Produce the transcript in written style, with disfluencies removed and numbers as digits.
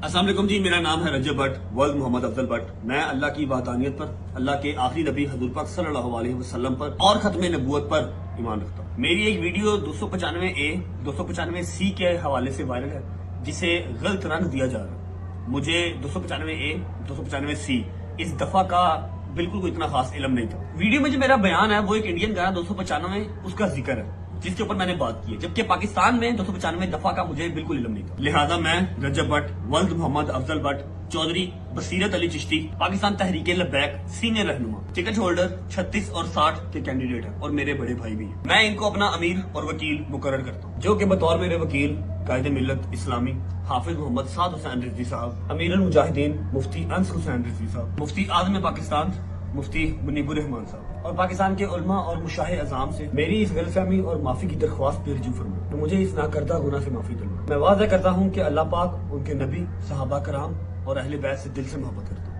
السلام علیکم جی، میرا نام ہے رجب بٹ ولد محمد افضل بٹ۔ میں اللہ کی وحدانیت پر، اللہ کے آخری نبی حضور پاک صلی اللہ علیہ وسلم پر اور ختم نبوت پر ایمان رکھتا ہوں۔ میری ایک ویڈیو 295A 295C کے حوالے سے وائرل ہے جسے غلط رنگ دیا جا رہا ہے۔ مجھے 295A 295C اس دفعہ کا بالکل کوئی اتنا خاص علم نہیں تھا۔ ویڈیو میں جو میرا بیان ہے وہ ایک انڈین گانا 295 اس کا ذکر ہے جس کے اوپر میں نے بات کی ہے، جبکہ پاکستان میں 295 دفعہ کا مجھے بالکل علم نہیں تھا۔ لہٰذا میں رجب بٹ ولد محمد افضل بٹ چودھری بصیرت علی چشتی پاکستان تحریک لبیک سینئر رہنما ٹکٹ ہولڈر 36 اور 60 کے کینڈیڈیٹ ہیں اور میرے بڑے بھائی بھی ہیں۔ میں ان کو اپنا امیر اور وکیل مقرر کرتا ہوں، جو کہ بطور میرے وکیل قائد ملت اسلامی حافظ محمد سعد حسین رضوی صاحب، امیر المجاہدین مفتی انس حسین رضوی صاحب، مفتی اعظم پاکستان مفتی منیب الرحمان صاحب اور پاکستان کے علماء اور مشاہ اعظام سے میری اس غلط فہمی اور معافی کی درخواست پہ رجوع فرمائیں، تو مجھے اس ناکردہ گناہ سے معافی دلوائیں۔ میں واضح کرتا ہوں کہ اللہ پاک، ان کے نبی، صحابہ کرام اور اہل بیت سے دل سے محبت کرتا ہوں۔